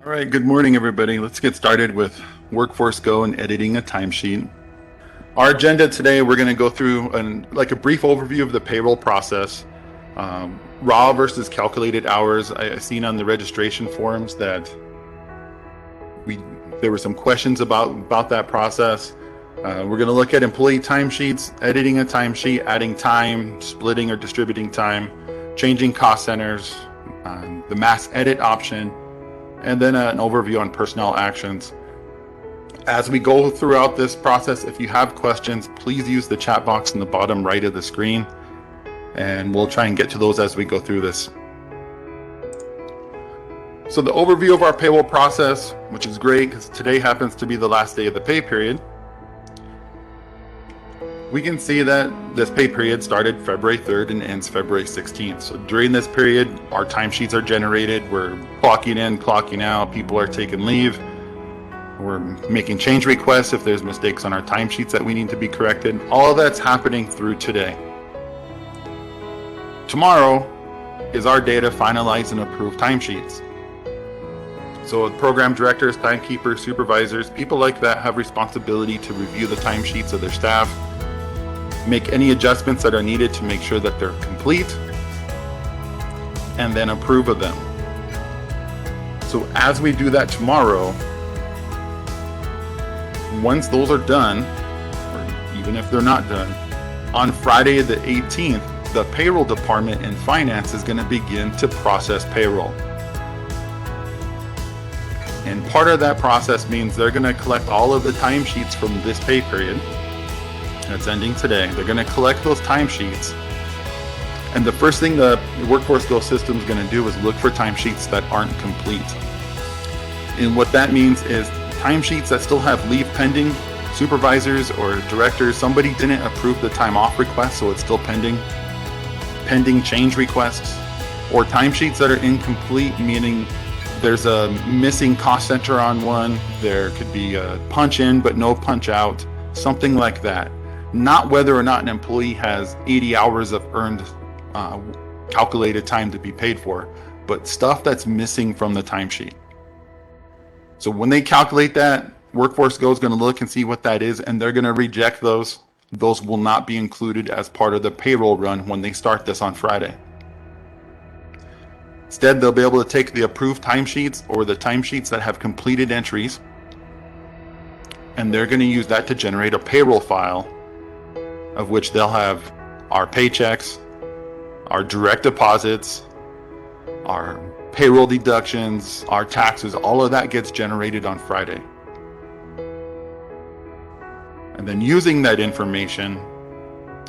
All right, good morning, everybody. Let's get started with Workforce Go and editing a timesheet. Our agenda today, we're going to go through a brief overview of the payroll process, raw versus calculated hours. I've seen on the registration forms that there were some questions about that process. We're going to look at employee timesheets, editing a timesheet, adding time, splitting or distributing time, changing cost centers, the mass edit option, and then an overview on personnel actions. As we go throughout this process, if you have questions, please use the chat box in the bottom right of the screen, and we'll try and get to those as we go through this. So the overview of our payroll process, which is great because today happens to be the last day of the pay period. We can see that this pay period started February 3rd and ends February 16th. So during this period, our timesheets are generated. We're clocking in, clocking out. People are taking leave. We're making change requests if there's mistakes on our timesheets that we need to be corrected. All of that's happening through today. Tomorrow is our day to finalize and approve timesheets. So program directors, timekeepers, supervisors, people like that have responsibility to review the timesheets of their staff, make any adjustments that are needed to make sure that they're complete, and then approve of them. So as we do that tomorrow, once those are done, or even if they're not done, on Friday the 18th, the payroll department in finance is going to begin to process payroll. And part of that process means they're going to collect all of the timesheets from this pay period that's ending today. They're going to collect those timesheets, and the first thing the Workforce Go system is going to do is look for timesheets that aren't complete. And what that means is timesheets that still have leave pending, supervisors or directors, somebody didn't approve the time off request, so it's still pending change requests, or timesheets that are incomplete, meaning there's a missing cost center on one, there could be a punch in but no punch out, something like that. Not whether or not an employee has 80 hours of earned calculated time to be paid for, but stuff that's missing from the timesheet. So when they calculate that, Workforce Go is going to look and see what that is, and they're going to reject those. Those will not be included as part of the payroll run when they start this on Friday. Instead, they'll be able to take the approved timesheets or the timesheets that have completed entries, and they're going to use that to generate a payroll file, of which they'll have our paychecks, our direct deposits, our payroll deductions, our taxes. All of that gets generated on Friday. And then using that information,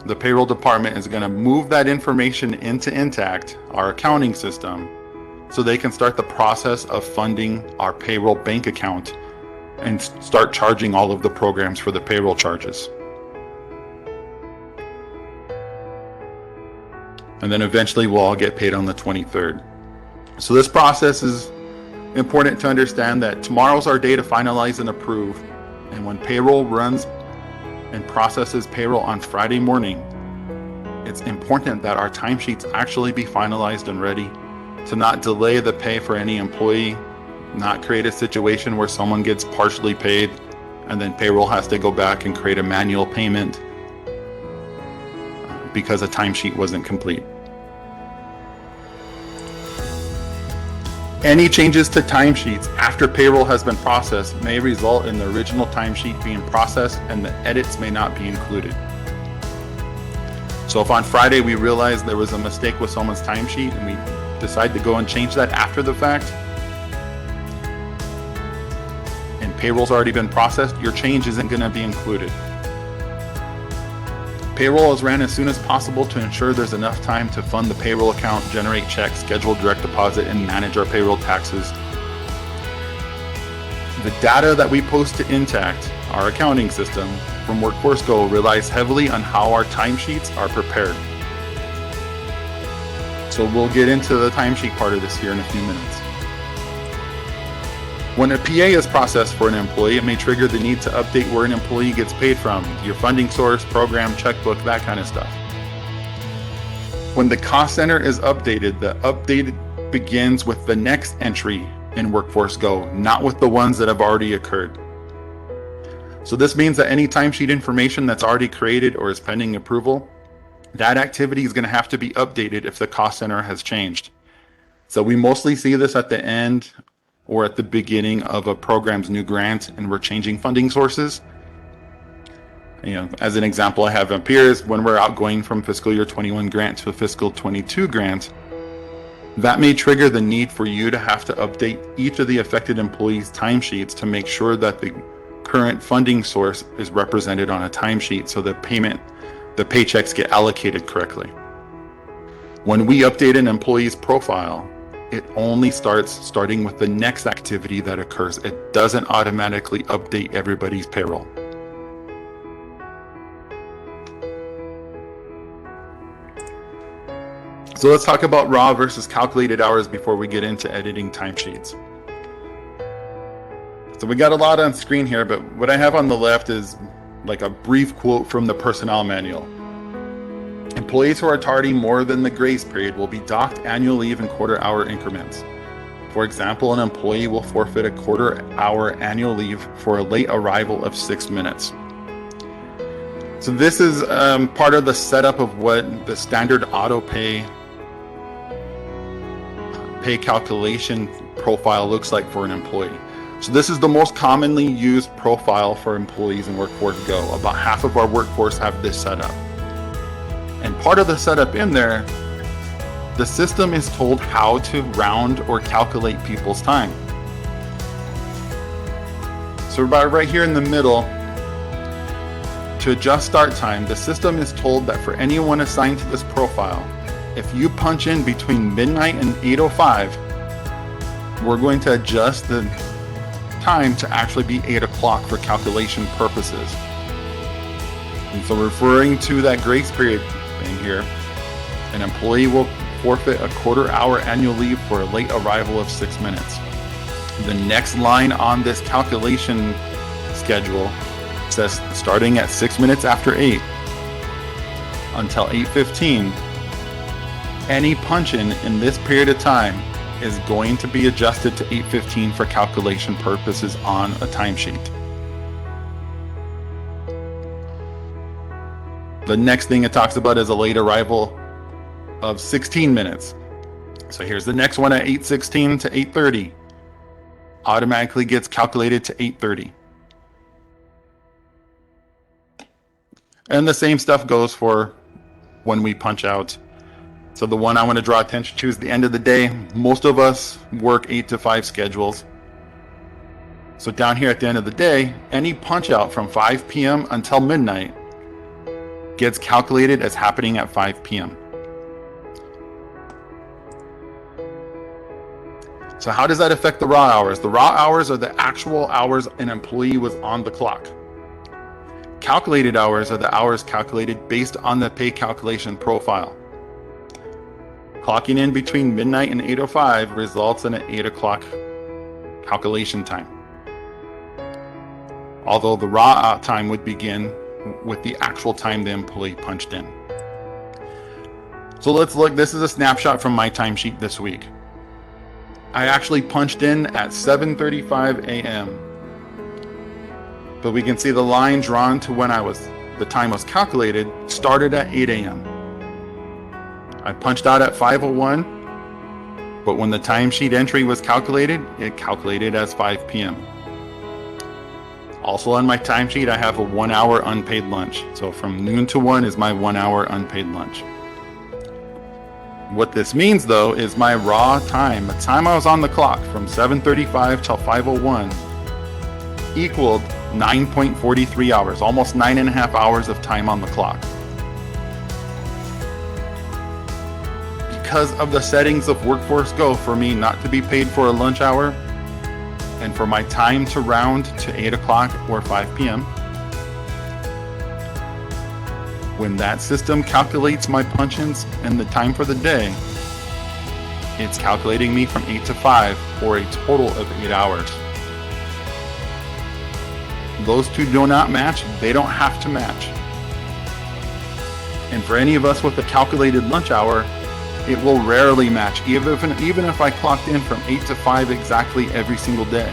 the payroll department is going to move that information into Intact, our accounting system, so they can start the process of funding our payroll bank account and start charging all of the programs for the payroll charges. And then eventually we'll all get paid on the 23rd. So this process is important to understand that tomorrow's our day to finalize and approve. And when payroll runs and processes payroll on Friday morning, it's important that our timesheets actually be finalized and ready to not delay the pay for any employee, not create a situation where someone gets partially paid and then payroll has to go back and create a manual payment because a timesheet wasn't complete. Any changes to timesheets after payroll has been processed may result in the original timesheet being processed and the edits may not be included. So if on Friday we realize there was a mistake with someone's timesheet and we decide to go and change that after the fact, and payroll's already been processed, your change isn't going to be included. Payroll is ran as soon as possible to ensure there's enough time to fund the payroll account, generate checks, schedule direct deposit, and manage our payroll taxes. The data that we post to Intact, our accounting system, from Workforce Go relies heavily on how our timesheets are prepared. So we'll get into the timesheet part of this here in a few minutes. When a PA is processed for an employee, it may trigger the need to update where an employee gets paid from, your funding source, program, checkbook, that kind of stuff. When the cost center is updated, the update begins with the next entry in Workforce Go, not with the ones that have already occurred. So this means that any timesheet information that's already created or is pending approval, that activity is going to have to be updated if the cost center has changed. So we mostly see this at the end or at the beginning of a program's new grant and we're changing funding sources. As an example I have up here is when we're outgoing from fiscal year 21 grant to a fiscal 22 grant, that may trigger the need for you to have to update each of the affected employees' timesheets to make sure that the current funding source is represented on a timesheet so the paychecks get allocated correctly. When we update an employee's profile, it only starting with the next activity that occurs. It doesn't automatically update everybody's payroll. So let's talk about raw versus calculated hours before we get into editing timesheets. So we got a lot on screen here, but what I have on the left is like a brief quote from the personnel manual. Employees who are tardy more than the grace period will be docked annual leave in quarter-hour increments. For example, an employee will forfeit a quarter-hour annual leave for a late arrival of 6 minutes. So this is part of the setup of what the standard auto pay calculation profile looks like for an employee. So this is the most commonly used profile for employees in Workforce Go. About half of our workforce have this setup. And part of the setup in there, the system is told how to round or calculate people's time. So about right here in the middle, to adjust start time, the system is told that for anyone assigned to this profile, if you punch in between midnight and 8:05, we're going to adjust the time to actually be 8 o'clock for calculation purposes. And so referring to that grace period thing here, an employee will forfeit a quarter-hour annual leave for a late arrival of 6 minutes. The next line on this calculation schedule says starting at 6 minutes after 8 until 8:15, any punch-in in this period of time is going to be adjusted to 8:15 for calculation purposes on a timesheet. The next thing it talks about is a late arrival of 16 minutes. So here's the next one at 8:16 to 8:30. Automatically gets calculated to 8:30. And the same stuff goes for when we punch out. So the one I want to draw attention to is the end of the day. Most of us work 8 to 5 schedules. So down here at the end of the day, any punch out from 5 p.m. until midnight gets calculated as happening at 5 p.m. So how does that affect the raw hours? The raw hours are the actual hours an employee was on the clock. Calculated hours are the hours calculated based on the pay calculation profile. Clocking in between midnight and 8:05 results in an 8 o'clock calculation time. Although the raw time would begin with the actual time the employee punched in. So let's look, this is a snapshot from my timesheet this week. I actually punched in at 7:35 a.m. But we can see the line drawn to when the time was calculated started at 8 a.m. I punched out at 5:01, but when the timesheet entry was calculated, it calculated as 5 p.m. Also on my timesheet, I have a 1-hour unpaid lunch. So from noon to 1 is my 1-hour unpaid lunch. What this means though is my raw time, the time I was on the clock from 7:35 till 5:01 equaled 9.43 hours, almost 9.5 hours of time on the clock. Because of the settings of Workforce Go for me not to be paid for a lunch hour and for my time to round to 8 o'clock or 5 p.m. When that system calculates my punch-ins and the time for the day, it's calculating me from 8 to 5 for a total of 8 hours. Those two do not match, they don't have to match. And for any of us with a calculated lunch hour, It will rarely match, even if I clocked in from 8 to 5 exactly every single day.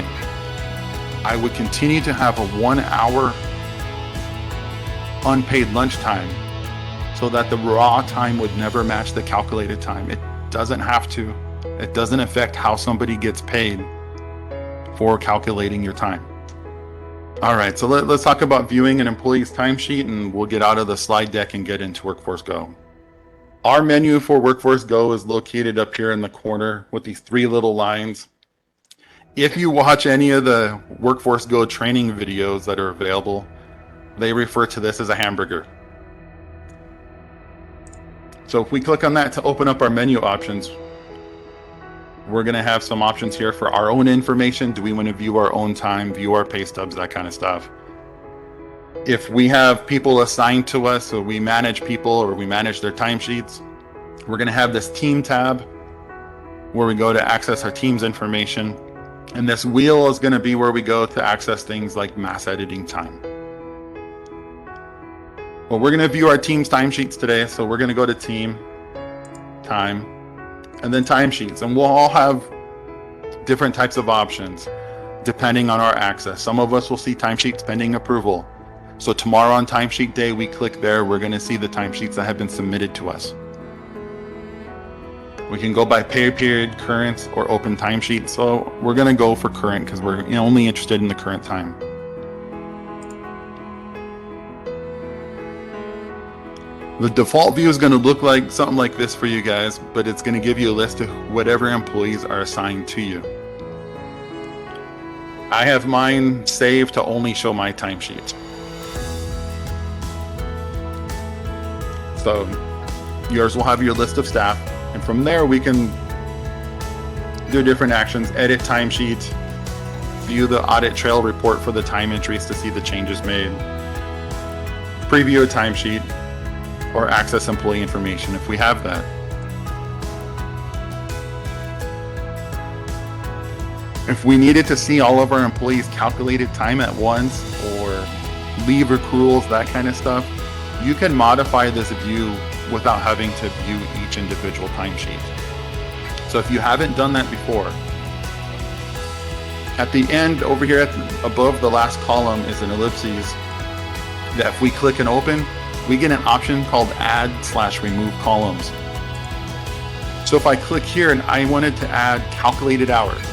I would continue to have a 1 hour unpaid lunch time so that the raw time would never match the calculated time. It doesn't have to. It doesn't affect how somebody gets paid for calculating your time. All right, so let's talk about viewing an employee's timesheet, and we'll get out of the slide deck and get into Workforce Go. Our menu for Workforce Go is located up here in the corner with these 3 little lines. If you watch any of the Workforce Go training videos that are available, they refer to this as a hamburger. So if we click on that to open up our menu options, we're going to have some options here for our own information. Do we want to view our own time, view our pay stubs, that kind of stuff? If we have people assigned to us, so we manage people or we manage their timesheets, we're going to have this team tab where we go to access our team's information. And this wheel is going to be where we go to access things like mass editing time. Well, we're going to view our team's timesheets today. So we're going to go to team, time, and then timesheets. And we'll all have different types of options depending on our access. Some of us will see timesheets pending approval. So tomorrow on timesheet day, we click there, we're going to see the timesheets that have been submitted to us. We can go by pay period, current, or open timesheet. So we're going to go for current because we're only interested in the current time. The default view is going to look like something like this for you guys, but it's going to give you a list of whatever employees are assigned to you. I have mine saved to only show my timesheet. So yours will have your list of staff, and from there we can do different actions: edit timesheet, view the audit trail report for the time entries to see the changes made, preview a timesheet, or access employee information if we have that. If we needed to see all of our employees' calculated time at once, or leave accruals, that kind of stuff, you can modify this view without having to view each individual timesheet. So if you haven't done that before, at the end over here above the last column is an ellipses that if we click and open, we get an option called add/remove columns. So if I click here and I wanted to add calculated hours,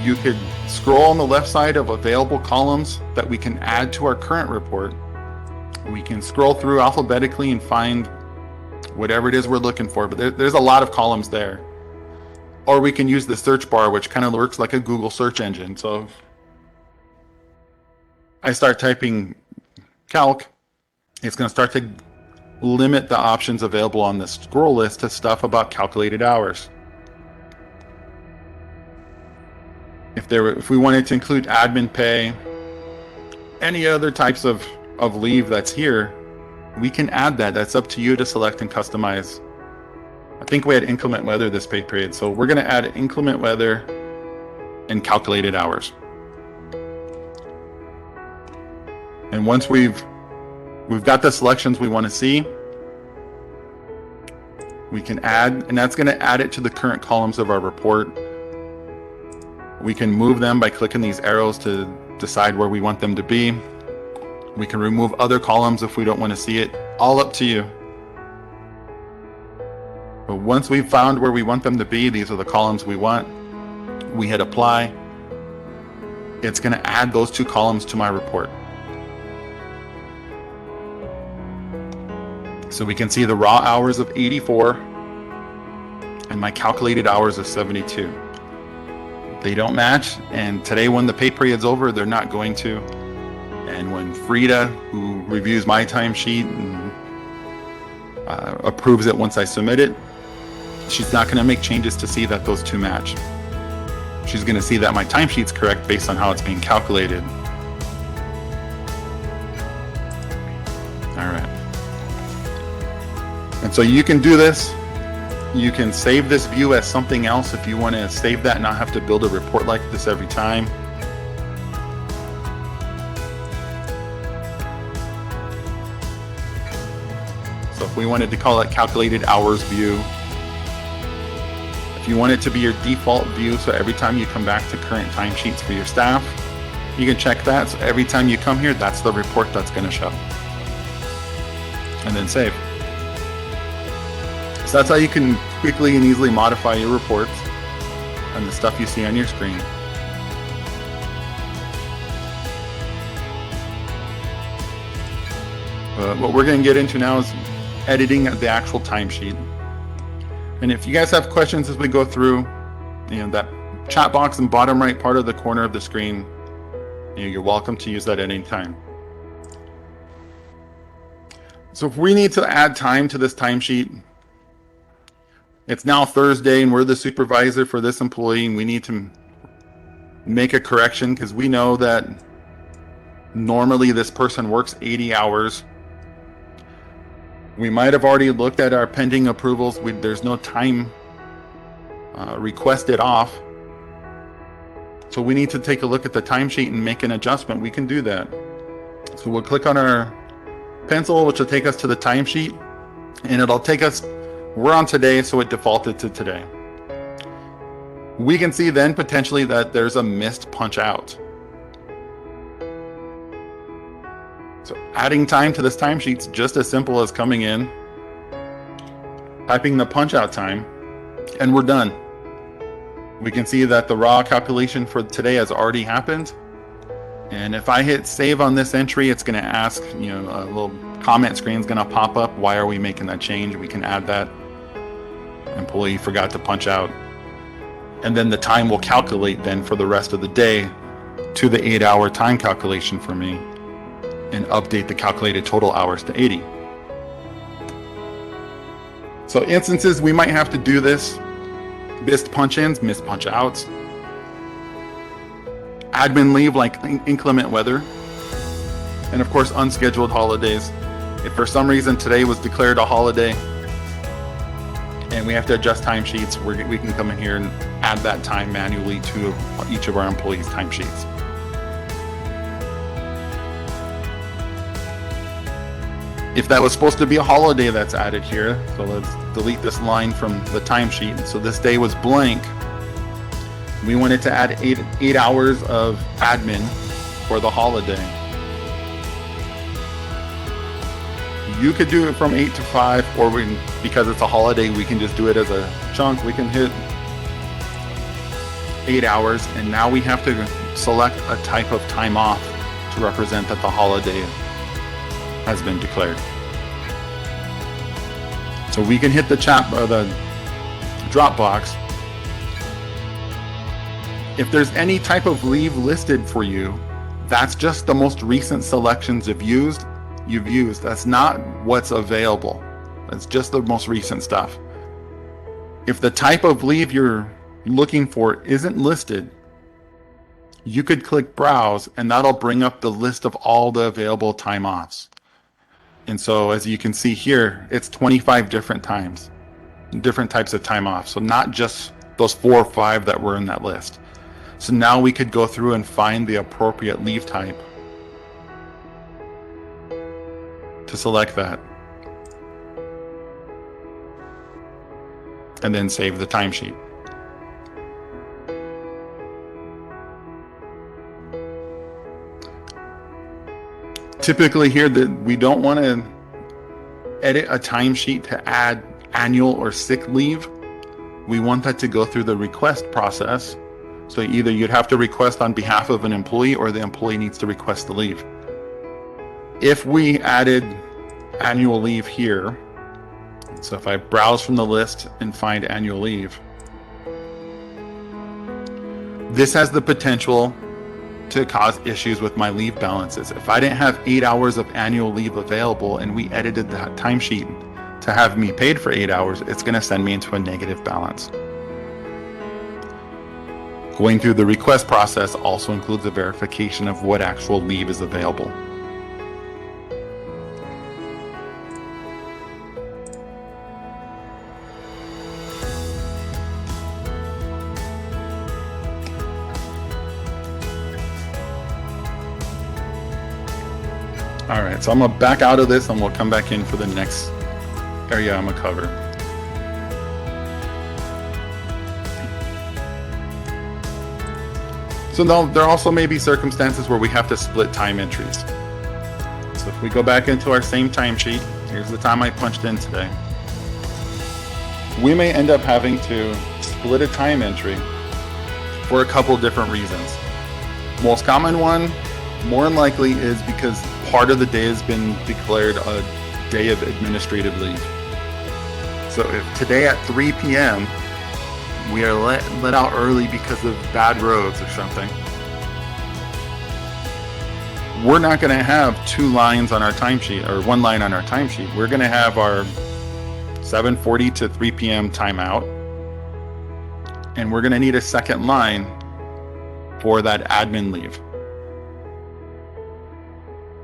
you could scroll on the left side of available columns that we can add to our current report. We can scroll through alphabetically and find whatever it is we're looking for, but there's a lot of columns there. Or we can use the search bar, which kind of works like a Google search engine. So if I start typing calc, it's going to start to limit the options available on the scroll list to stuff about calculated hours. If we wanted to include admin pay, any other types of leave that's here, we can add that. That's up to you to select and customize. I think we had inclement weather this pay period, so we're going to add inclement weather and calculated hours. And once we've got the selections we want to see, we can add, and that's going to add it to the current columns of our report. We can move them by clicking these arrows to decide where we want them to be. We can remove other columns if we don't want to see it. All up to you. But once we've found where we want them to be, these are the columns we want, we hit apply. It's going to add those 2 columns to my report. So we can see the raw hours of 84 and my calculated hours of 72. They don't match, and today when the pay period's over, they're not going to. And when Frida, who reviews my timesheet and approves it once I submit it, she's not going to make changes to see that those 2 match. She's going to see that my timesheet's correct based on how it's being calculated. All right. And so you can do this. You can save this view as something else if you want to save that and not have to build a report like this every time. So if we wanted to call it calculated hours view. If you want it to be your default view, so every time you come back to current timesheets for your staff, you can check that. So every time you come here, that's the report that's going to show. And then save. So that's how you can quickly and easily modify your reports and the stuff you see on your screen. What we're going to get into now is editing the actual timesheet. And if you guys have questions as we go through, that chat box in the bottom right part of the corner of the screen, you're welcome to use that at any time. So if we need to add time to this timesheet, it's now Thursday and we're the supervisor for this employee and we need to make a correction because we know that normally this person works 80 hours. We might have already looked at our pending approvals. There's no time requested off. So we need to take a look at the timesheet and make an adjustment. We can do that. So we'll click on our pencil, which will take us to the timesheet, and it'll take us, we're on today, so it defaulted to today. We can see then potentially that there's a missed punch out. So adding time to this timesheet's just as simple as coming in, typing the punch out time, and we're done. We can see that the raw calculation for today has already happened. And if I hit save on this entry, it's going to ask, a little comment screen is going to pop up. Why are we making that change? We can add that. Employee forgot to punch out. And then the time will calculate then for the rest of the day to the 8-hour time calculation for me and update the calculated total hours to 80. So instances we might have to do this. Missed punch-ins, missed punch-outs. Admin leave like inclement weather. And of course, unscheduled holidays. If for some reason today was declared a holiday and we have to adjust timesheets, we can come in here and add that time manually to each of our employees' timesheets. If that was supposed to be a holiday, that's added here. So let's delete this line from the timesheet. So this day was blank. We wanted to add 8 hours of admin for the holiday. You could do it from 8 to 5, or because it's a holiday, we can just do it as a chunk. We can hit 8 hours, and now we have to select a type of time off to represent that the holiday has been declared. So we can hit the the drop box. If there's any type of leave listed for you, that's just the most recent selections you've used. That's not what's available. That's just the most recent stuff. If the type of leave you're looking for isn't listed, you could click browse and that'll bring up the list of all the available time offs. And so as you can see here, it's 25 different types of time off. So not just those 4 or 5 that were in that list. So now we could go through and find the appropriate leave type to select that. And then save the timesheet. Typically here, we don't want to edit a timesheet to add annual or sick leave. We want that to go through the request process. So either you'd have to request on behalf of an employee or the employee needs to request the leave. If we added annual leave here, so if I browse from the list and find annual leave, this has the potential to cause issues with my leave balances. If I didn't have 8 hours of annual leave available and we edited that timesheet to have me paid for 8 hours, it's going to send me into a negative balance. Going through the request process also includes a verification of what actual leave is available. All right, so I'm gonna back out of this and we'll come back in for the next area I'm gonna cover. So now there also may be circumstances where we have to split time entries. So if we go back into our same timesheet, here's the time I punched in today. We may end up having to split a time entry for a couple different reasons. Most common one, more than likely, is because part of the day has been declared a day of administrative leave. So if today at 3 p.m. we are let out early because of bad roads or something, we're not going to have 2 lines on our timesheet or 1 line on our timesheet. We're going to have our 7:40 to 3 p.m. timeout, and we're going to need a second line for that admin leave.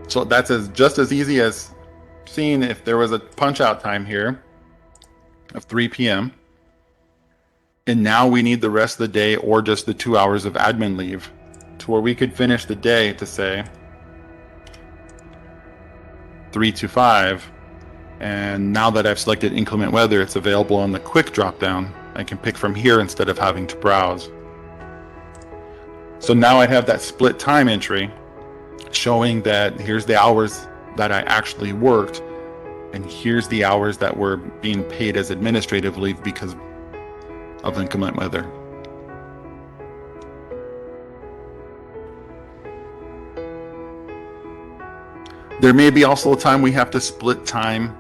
So that's just as easy as seeing if there was a punch out time here of 3 p.m. and now we need the rest of the day or just the 2 hours of admin leave to where we could finish the day to say 3 to 5. And now that I've selected inclement weather, it's available on the quick drop down. I can pick from here instead of having to browse. So now I have that split time entry showing that here's the hours that I actually worked, and here's the hours that were being paid as administrative leave because of inclement weather. There may be also a time we have to split time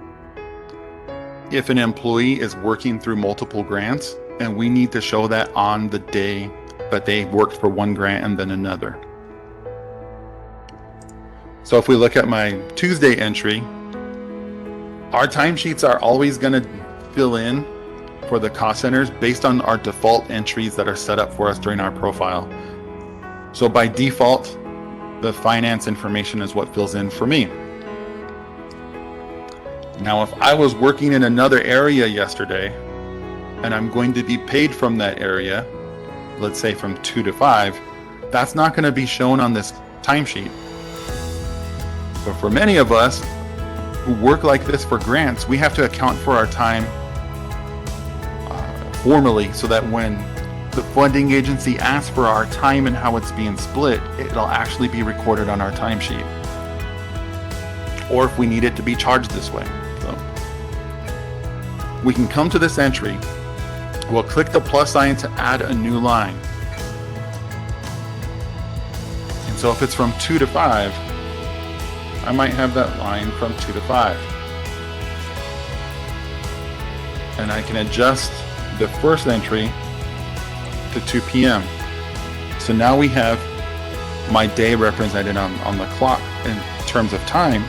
if an employee is working through multiple grants, and we need to show that on the day that they worked for one grant and then another. So if we look at my Tuesday entry, our timesheets are always going to fill in for the cost centers based on our default entries that are set up for us during our profile. So by default, the finance information is what fills in for me. Now, if I was working in another area yesterday and I'm going to be paid from that area, let's say from 2 to 5, that's not going to be shown on this timesheet. But for many of us who work like this for grants, we have to account for our time formally so that when the funding agency asks for our time and how it's being split, it'll actually be recorded on our timesheet. Or if we need it to be charged this way. So we can come to this entry, we'll click the plus sign to add a new line. And so if it's from 2 to 5, I might have that line from 2 to 5. And I can adjust the first entry to 2 p.m. So now we have my day represented on the clock in terms of time.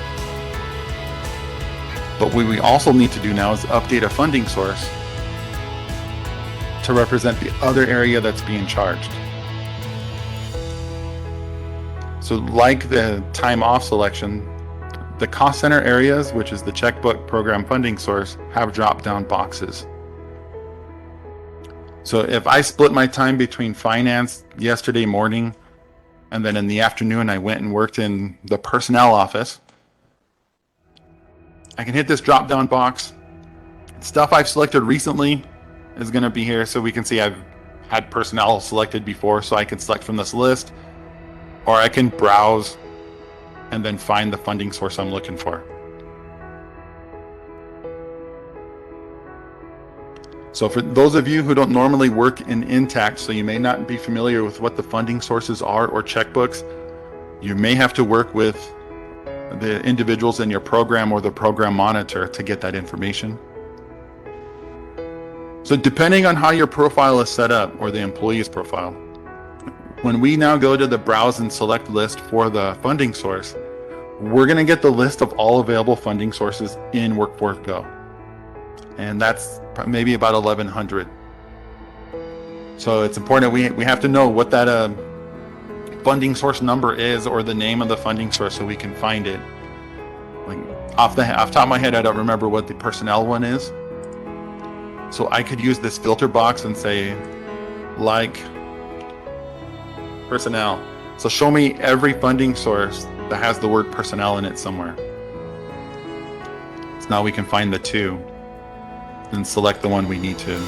But what we also need to do now is update a funding source to represent the other area that's being charged. So like the time off selection, the cost center areas, which is the checkbook program funding source, have drop down boxes. So if I split my time between finance yesterday morning and then in the afternoon I went and worked in the personnel office, I can hit this drop down box. Stuff I've selected recently is going to be here, so we can see I've had personnel selected before, so I can select from this list, or I can browse and then find the funding source I'm looking for. So for those of you who don't normally work in Intact, so you may not be familiar with what the funding sources are or checkbooks, you may have to work with the individuals in your program or the program monitor to get that information. So depending on how your profile is set up, or the employee's profile, when we now go to the browse and select list for the funding source, we're going to get the list of all available funding sources in WFGO. And that's maybe about 1,100. So it's important we have to know what that funding source number is, or the name of the funding source, so we can find it. Like off the top of my head, I don't remember what the personnel one is. So I could use this filter box and say, like personnel. So show me every funding source that has the word personnel in it somewhere. So now we can find the two. then select the one we need to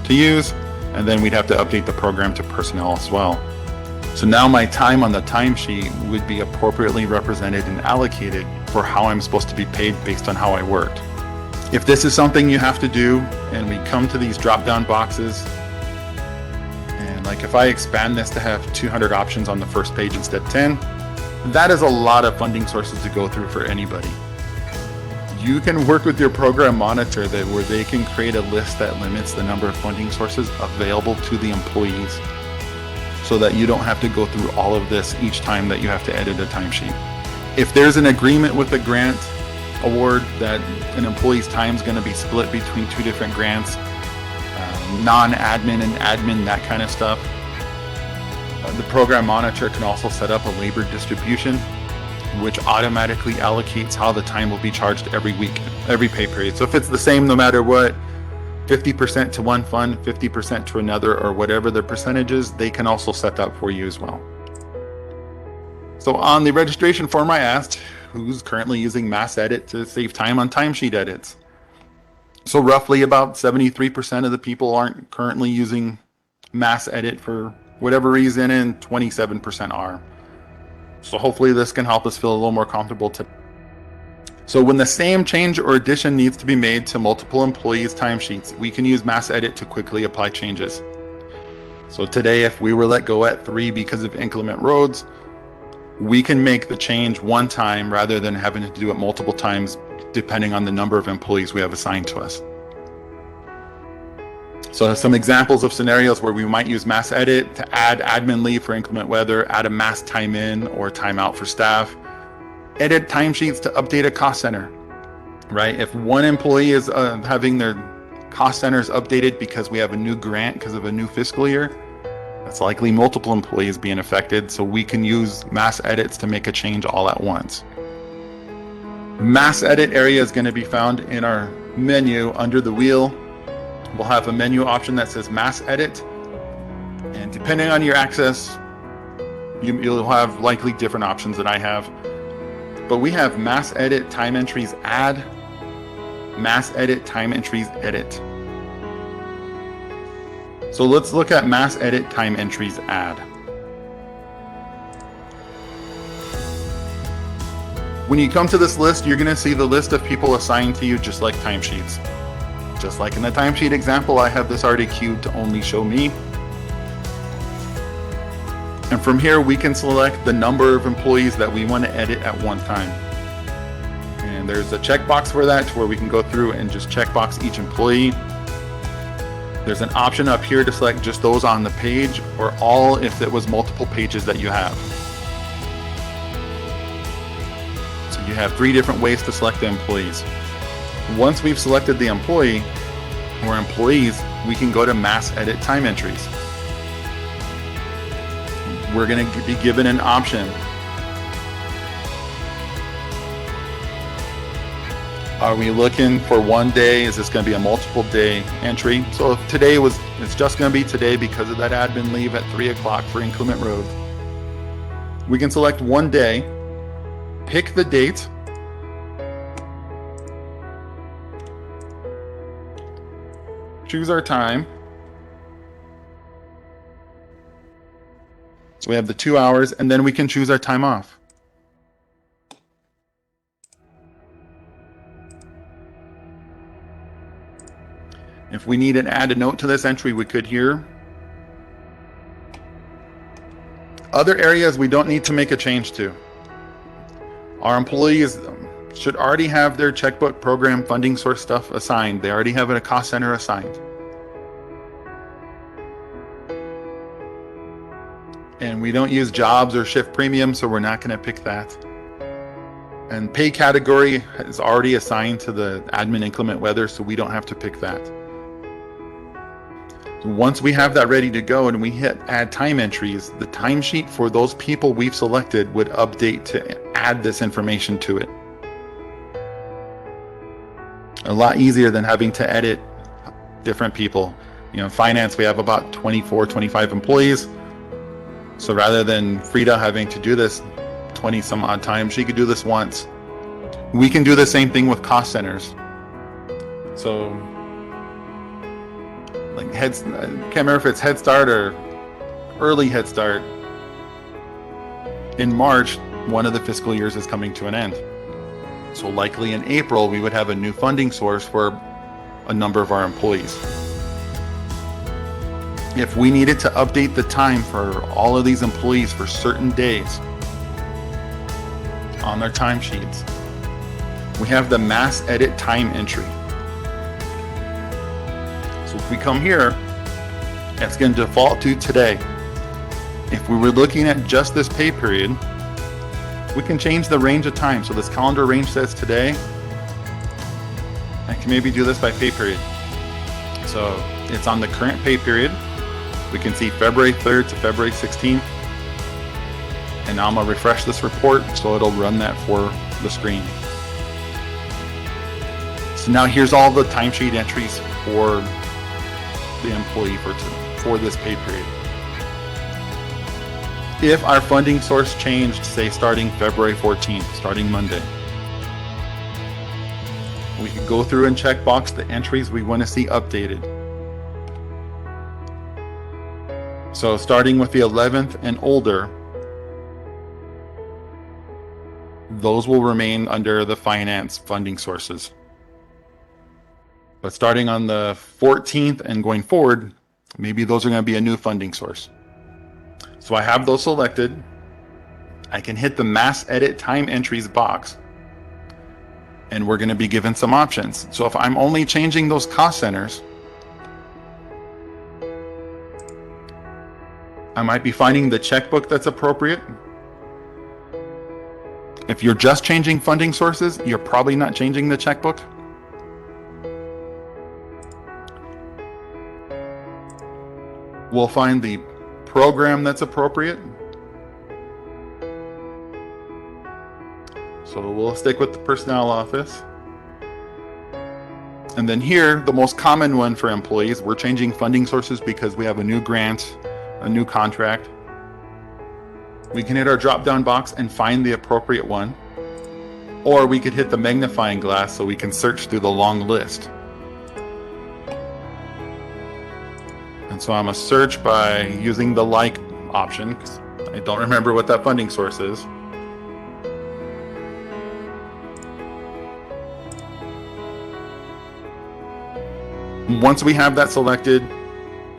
use, and then we'd have to update the program to personnel as well. So now my time on the timesheet would be appropriately represented and allocated for how I'm supposed to be paid based on how I worked. If this is something you have to do, and we come to these drop-down boxes, and like if I expand this to have 200 options on the first page instead of 10, that is a lot of funding sources to go through for anybody. You can work with your program monitor where they can create a list that limits the number of funding sources available to the employees, so that you don't have to go through all of this each time that you have to edit a timesheet. If there's an agreement with the grant award that an employee's time is going to be split between two different grants, non-admin and admin, that kind of stuff, the program monitor can also set up a labor distribution, which automatically allocates how the time will be charged every week, every pay period. So if it's the same no matter what, 50% to one fund, 50% to another, or whatever the percentage is, they can also set that for you as well. So on the registration form, I asked who's currently using Mass Edit to save time on timesheet edits. So roughly about 73% of the people aren't currently using Mass Edit for whatever reason, and 27% are. So hopefully this can help us feel a little more comfortable today. So when the same change or addition needs to be made to multiple employees' timesheets, we can use Mass Edit to quickly apply changes. So today, if we were let go at 3 because of inclement roads, we can make the change one time rather than having to do it multiple times, depending on the number of employees we have assigned to us. So some examples of scenarios where we might use Mass Edit to add admin leave for inclement weather, add a mass time in or time out for staff, edit timesheets to update a cost center, right? If one employee is having their cost centers updated because we have a new grant because of a new fiscal year, that's likely multiple employees being affected, so we can use Mass Edits to make a change all at once. Mass Edit area is going to be found in our menu under the wheel. We'll have a menu option that says Mass Edit, and depending on your access, you'll have likely different options than I have. But we have Mass Edit Time Entries Add, Mass Edit Time Entries Edit. So let's look at Mass Edit Time Entries Add. When you come to this list, you're going to see the list of people assigned to you just like timesheets. Just like in the timesheet example, I have this already queued to only show me. And from here, we can select the number of employees that we want to edit at one time. And there's a checkbox for that, where we can go through and just checkbox each employee. There's an option up here to select just those on the page, or all if it was multiple pages that you have. So you have 3 different ways to select the employees. Once we've selected the employee or employees, we can go to Mass Edit Time Entries. We're going to be given an option. Are we looking for one day? Is this going to be a multiple day entry? So if today it's just going to be today because of that admin leave at 3 o'clock for inclement road. We can select one day, pick the date, choose our time. So we have the 2 hours, and then we can choose our time off. If we need to add a note to this entry, we could here. Other areas we don't need to make a change to. Our employees should already have their checkbook, program, funding source stuff assigned. They already have a cost center assigned. And we don't use jobs or shift premium, so we're not going to pick that. And pay category is already assigned to the admin inclement weather, so we don't have to pick that. So once we have that ready to go and we hit add time entries, the timesheet for those people we've selected would update to add this information to it. A lot easier than having to edit different people. In finance, we have about 24, 25 employees. So rather than Frida having to do this 20 some odd times, she could do this once. We can do the same thing with cost centers. So like I can't remember if it's Head Start or early Head Start. In March, one of the fiscal years is coming to an end. So likely in April, we would have a new funding source for a number of our employees. If we needed to update the time for all of these employees for certain days on their timesheets, we have the mass edit time entry. So if we come here, it's going to default to today. If we were looking at just this pay period, we can change the range of time. So this calendar range says today. I can maybe do this by pay period. So it's on the current pay period. We can see February 3rd to February 16th. And now I'm gonna refresh this report so it'll run that for the screen. So now here's all the timesheet entries for the employee for this pay period. If our funding source changed, say starting February 14th, starting Monday, we could go through and check box the entries we want to see updated. So starting with the 11th and older, those will remain under the finance funding sources. But starting on the 14th and going forward, maybe those are going to be a new funding source. So I have those selected. I can hit the mass edit time entries box, and we're going to be given some options. So if I'm only changing those cost centers, I might be finding the checkbook that's appropriate. If you're just changing funding sources, you're probably not changing the checkbook. We'll find the program that's appropriate. So we'll stick with the personnel office. And then here, the most common one for employees, we're changing funding sources because we have a new grant, a new contract. We can hit our drop-down box and find the appropriate one. Or we could hit the magnifying glass so we can search through the long list. And so I'm going to search by using the like option, because I don't remember what that funding source is. Once we have that selected,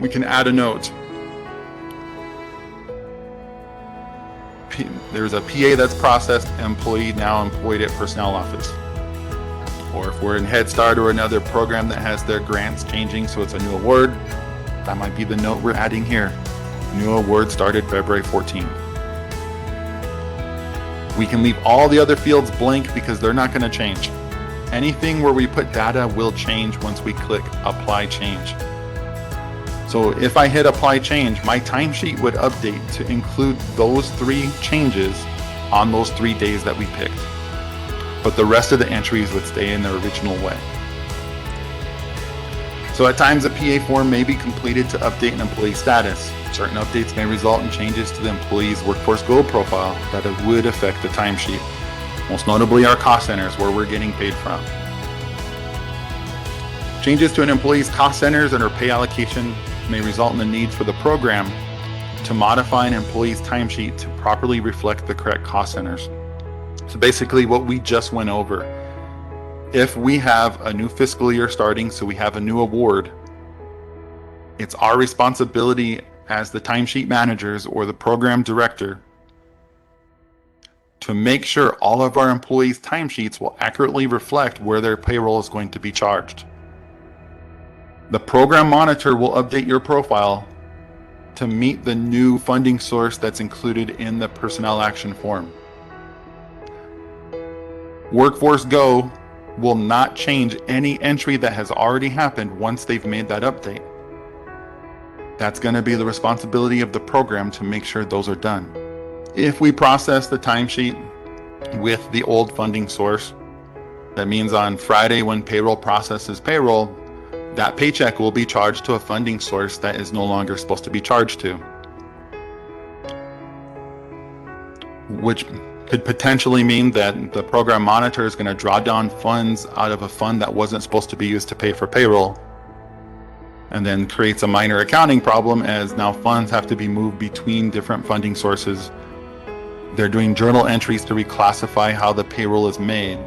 we can add a note. There's a PA that's processed, employee now employed at personnel office. Or if we're in Head Start or another program that has their grants changing, so it's a new award, that might be the note we're adding here. New award started February 14th. We can leave all the other fields blank because they're not going to change. Anything where we put data will change once we click Apply Change. So if I hit Apply Change, my timesheet would update to include those 3 changes on those 3 days that we picked. But the rest of the entries would stay in their original way. So at times a PA form may be completed to update an employee status. Certain updates may result in changes to the employee's Workforce Go profile that would affect the timesheet. Most notably our cost centers where we're getting paid from. Changes to an employee's cost centers and or pay allocation may result in the need for the program to modify an employee's timesheet to properly reflect the correct cost centers. So basically what we just went over. If we have a new fiscal year starting, so we have a new award, it's our responsibility as the timesheet managers or the program director to make sure all of our employees' timesheets will accurately reflect where their payroll is going to be charged. The program monitor will update your profile to meet the new funding source that's included in the personnel action form. Workforce Go will not change any entry that has already happened once they've made that update. That's going to be the responsibility of the program to make sure those are done. If we process the timesheet with the old funding source, that means on Friday when payroll processes payroll, that paycheck will be charged to a funding source that is no longer supposed to be charged to, which could potentially mean that the program monitor is going to draw down funds out of a fund that wasn't supposed to be used to pay for payroll. and then creates a minor accounting problem as now funds have to be moved between different funding sources. They're doing journal entries to reclassify how the payroll is made,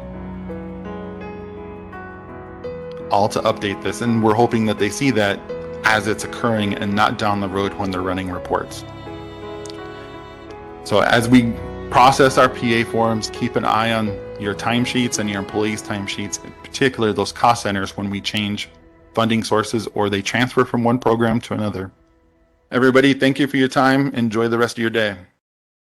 all to update this. And we're hoping that they see that as it's occurring and not down the road when they're running reports. So as we process our PA forms, keep an eye on your timesheets and your employees' timesheets, in particular those cost centers when we change funding sources or they transfer from one program to another. Everybody, thank you for your time. Enjoy the rest of your day.